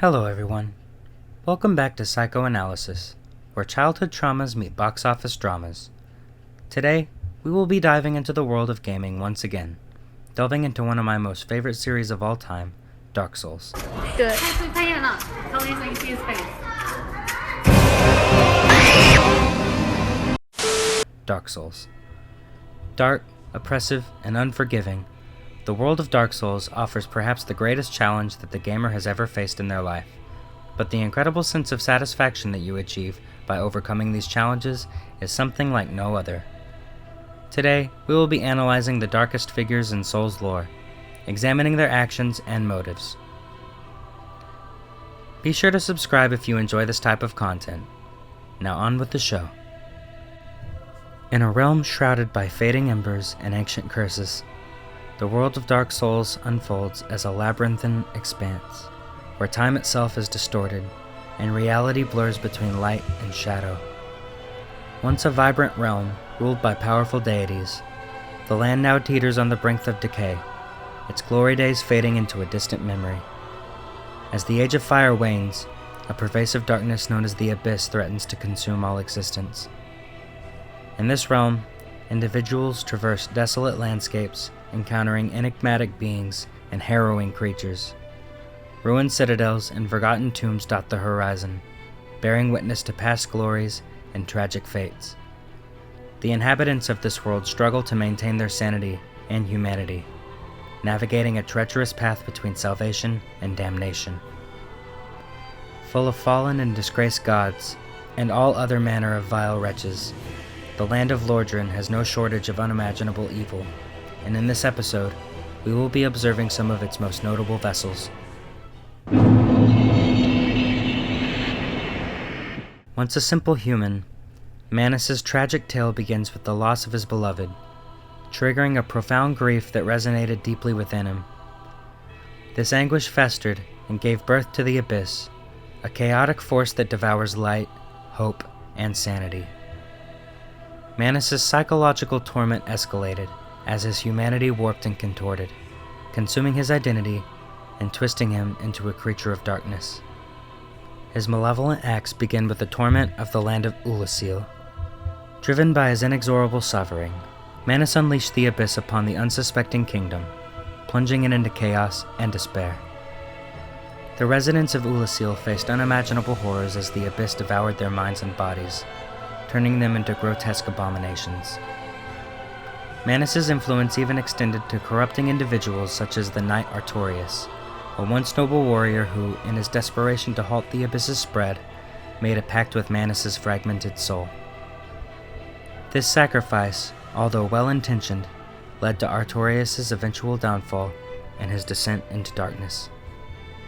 Hello everyone. Welcome back to Psychoanalysis, where childhood traumas meet box office dramas. Today, we will be diving into the world of gaming once again, delving into one of my most favorite series of all time, Dark Souls. Good. Dark Souls. Dark, oppressive, and unforgiving, the world of Dark Souls offers perhaps the greatest challenge that the gamer has ever faced in their life. But the incredible sense of satisfaction that you achieve by overcoming these challenges is something like no other. Today, we will be analyzing the darkest figures in Souls lore, examining their actions and motives. Be sure to subscribe if you enjoy this type of content. Now on with the show. In a realm shrouded by fading embers and ancient curses, the world of Dark Souls unfolds as a labyrinthine expanse, where time itself is distorted, and reality blurs between light and shadow. Once a vibrant realm, ruled by powerful deities, the land now teeters on the brink of decay, its glory days fading into a distant memory. As the Age of Fire wanes, a pervasive darkness known as the Abyss threatens to consume all existence. In this realm, individuals traverse desolate landscapes, encountering enigmatic beings and harrowing creatures. Ruined citadels and forgotten tombs dot the horizon, bearing witness to past glories and tragic fates. The inhabitants of this world struggle to maintain their sanity and humanity, navigating a treacherous path between salvation and damnation. Full of fallen and disgraced gods, and all other manner of vile wretches, the land of Lordran has no shortage of unimaginable evil, and in this episode, we will be observing some of its most notable vessels. Once a simple human, Manus' tragic tale begins with the loss of his beloved, triggering a profound grief that resonated deeply within him. This anguish festered and gave birth to the Abyss, a chaotic force that devours light, hope, and sanity. Manus' psychological torment escalated as his humanity warped and contorted, consuming his identity and twisting him into a creature of darkness. His malevolent acts begin with the torment of the land of Ulasil. Driven by his inexorable suffering, Manus unleashed the Abyss upon the unsuspecting kingdom, plunging it into chaos and despair. The residents of Ulasil faced unimaginable horrors as the Abyss devoured their minds and bodies, turning them into grotesque abominations. Manus' influence even extended to corrupting individuals such as the Knight Artorias, a once noble warrior who, in his desperation to halt the Abyss's spread, made a pact with Manus' fragmented soul. This sacrifice, although well-intentioned, led to Artorias' eventual downfall and his descent into darkness.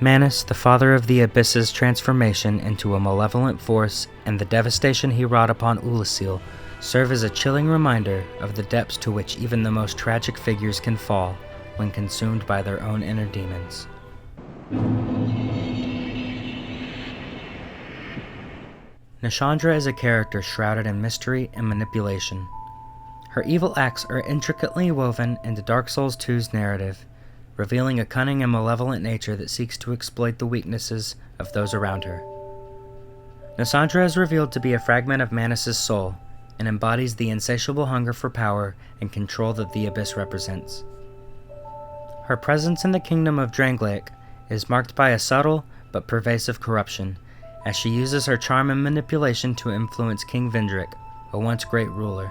Manus, the father of the Abyss's transformation into a malevolent force and the devastation he wrought upon Ulasil, serve as a chilling reminder of the depths to which even the most tragic figures can fall when consumed by their own inner demons. Nashandra is a character shrouded in mystery and manipulation. Her evil acts are intricately woven into Dark Souls 2's narrative, revealing a cunning and malevolent nature that seeks to exploit the weaknesses of those around her. Nashandra is revealed to be a fragment of Manus' soul, and embodies the insatiable hunger for power and control that the Abyss represents. Her presence in the kingdom of Drangleic is marked by a subtle but pervasive corruption, as she uses her charm and manipulation to influence King Vendrick, a once great ruler.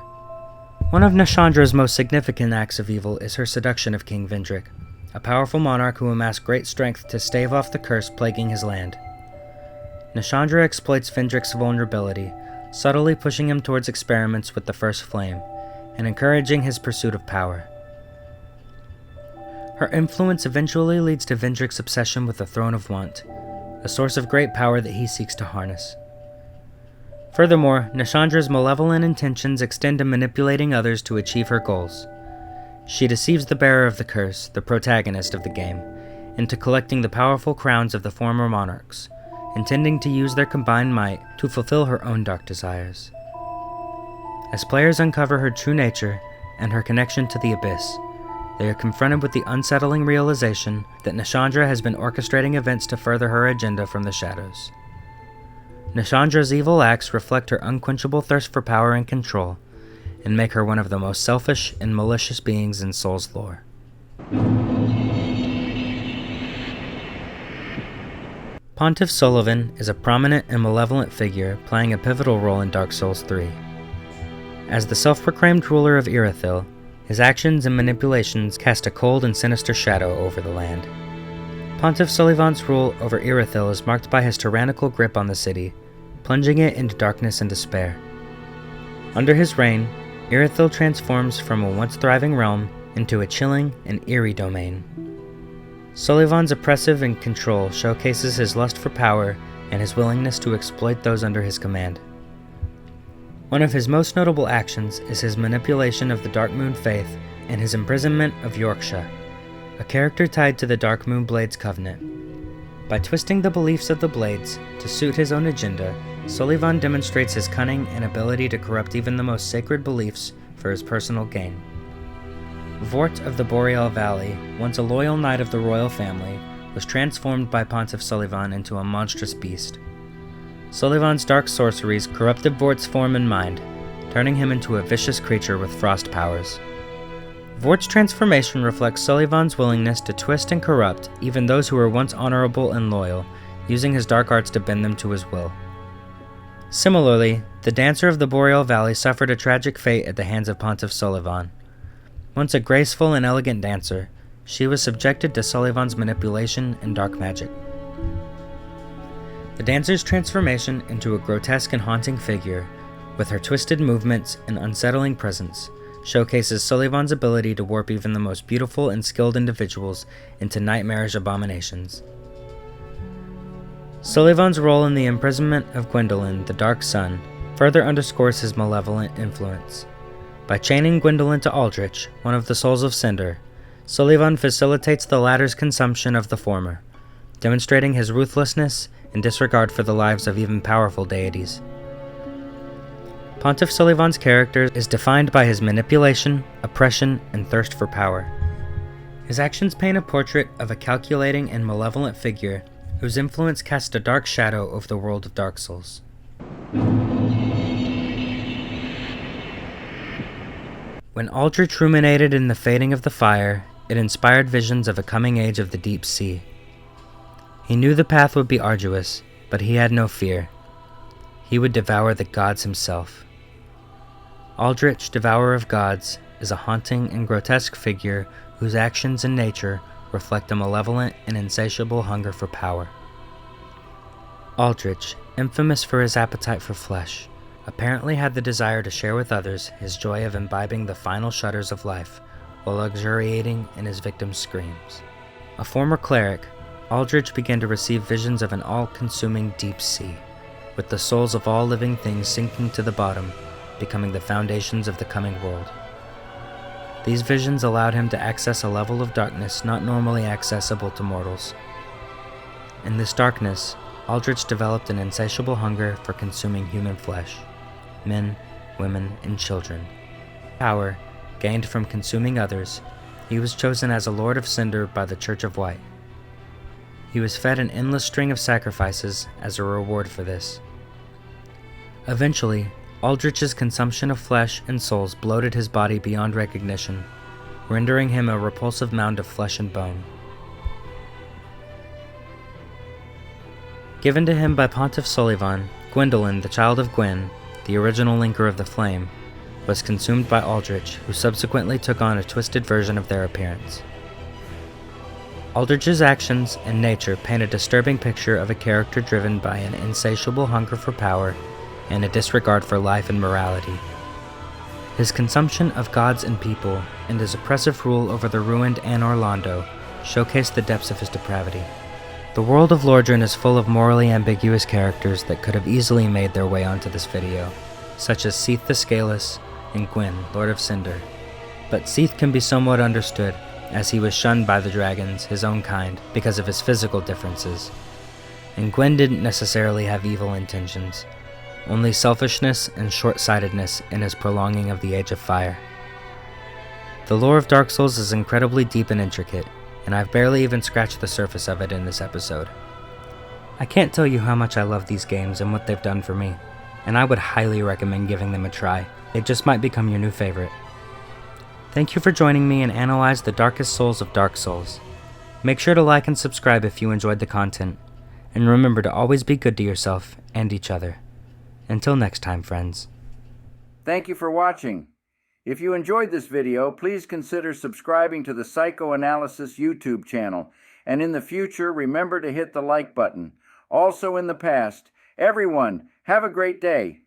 One of Nashandra's most significant acts of evil is her seduction of King Vendrick, a powerful monarch who amassed great strength to stave off the curse plaguing his land. Nashandra exploits Vendrick's vulnerability, subtly pushing him towards experiments with the First Flame, and encouraging his pursuit of power. Her influence eventually leads to Vendrick's obsession with the Throne of Want, a source of great power that he seeks to harness. Furthermore, Nashandra's malevolent intentions extend to manipulating others to achieve her goals. She deceives the bearer of the curse, the protagonist of the game, into collecting the powerful crowns of the former monarchs, intending to use their combined might to fulfill her own dark desires. As players uncover her true nature and her connection to the Abyss, they are confronted with the unsettling realization that Nishandra has been orchestrating events to further her agenda from the shadows. Nishandra's evil acts reflect her unquenchable thirst for power and control, and make her one of the most selfish and malicious beings in Souls lore. Pontiff Sullivan is a prominent and malevolent figure playing a pivotal role in Dark Souls 3. As the self-proclaimed ruler of Irithyll, his actions and manipulations cast a cold and sinister shadow over the land. Pontiff Sullivan's rule over Irithyll is marked by his tyrannical grip on the city, plunging it into darkness and despair. Under his reign, Irithyll transforms from a once thriving realm into a chilling and eerie domain. Sullivan's oppressive and control showcases his lust for power and his willingness to exploit those under his command. One of his most notable actions is his manipulation of the Dark Moon Faith and his imprisonment of Yorkshire, a character tied to the Dark Moon Blades Covenant. By twisting the beliefs of the Blades to suit his own agenda, Sullivan demonstrates his cunning and ability to corrupt even the most sacred beliefs for his personal gain. Vort of the Boreal Valley, once a loyal knight of the royal family, was transformed by Pontiff Sullivan into a monstrous beast. Sullivan's dark sorceries corrupted Vort's form and mind, turning him into a vicious creature with frost powers. Vort's transformation reflects Sullivan's willingness to twist and corrupt even those who were once honorable and loyal, using his dark arts to bend them to his will. Similarly, the Dancer of the Boreal Valley suffered a tragic fate at the hands of Pontiff Sullivan. Once a graceful and elegant dancer, she was subjected to Sullivan's manipulation and dark magic. The dancer's transformation into a grotesque and haunting figure, with her twisted movements and unsettling presence, showcases Sullivan's ability to warp even the most beautiful and skilled individuals into nightmarish abominations. Sullivan's role in the imprisonment of Gwyndolin, the Dark Sun, further underscores his malevolent influence. By chaining Gwyndolin to Aldrich, one of the Souls of Cinder, Sullivan facilitates the latter's consumption of the former, demonstrating his ruthlessness and disregard for the lives of even powerful deities. Pontiff Sullivan's character is defined by his manipulation, oppression, and thirst for power. His actions paint a portrait of a calculating and malevolent figure whose influence casts a dark shadow over the world of Dark Souls. When Aldrich ruminated in the fading of the fire, it inspired visions of a coming age of the deep sea. He knew the path would be arduous, but he had no fear. He would devour the gods himself. Aldrich, Devourer of Gods, is a haunting and grotesque figure whose actions and nature reflect a malevolent and insatiable hunger for power. Aldrich, infamous for his appetite for flesh, apparently had the desire to share with others his joy of imbibing the final shudders of life while luxuriating in his victims' screams. A former cleric, Aldrich began to receive visions of an all-consuming deep sea, with the souls of all living things sinking to the bottom, becoming the foundations of the coming world. These visions allowed him to access a level of darkness not normally accessible to mortals. In this darkness, Aldrich developed an insatiable hunger for consuming human flesh, men, women, and children. Power, gained from consuming others, he was chosen as a Lord of Cinder by the Church of White. He was fed an endless string of sacrifices as a reward for this. Eventually, Aldrich's consumption of flesh and souls bloated his body beyond recognition, rendering him a repulsive mound of flesh and bone. Given to him by Pontiff Sullivan, Gwyndolin, the child of Gwyn, the original linker of the flame, was consumed by Aldrich, who subsequently took on a twisted version of their appearance. Aldrich's actions and nature paint a disturbing picture of a character driven by an insatiable hunger for power and a disregard for life and morality. His consumption of gods and people and his oppressive rule over the ruined Anor Londo showcase the depths of his depravity. The world of Lordran is full of morally ambiguous characters that could have easily made their way onto this video, such as Seath the Scaleless and Gwyn, Lord of Cinder. But Seath can be somewhat understood, as he was shunned by the dragons, his own kind, because of his physical differences. And Gwyn didn't necessarily have evil intentions, only selfishness and short-sightedness in his prolonging of the Age of Fire. The lore of Dark Souls is incredibly deep and intricate, and I've barely even scratched the surface of it in this episode. I can't tell you how much I love these games and what they've done for me, and I would highly recommend giving them a try. They just might become your new favorite. Thank you for joining me and analyze the darkest souls of Dark Souls. Make sure to like and subscribe if you enjoyed the content, and remember to always be good to yourself and each other. Until next time, friends. Thank you for watching. If you enjoyed this video, please consider subscribing to the Psychoanalysis YouTube channel, and in the future, remember to hit the like button. Also in the past, everyone, have a great day.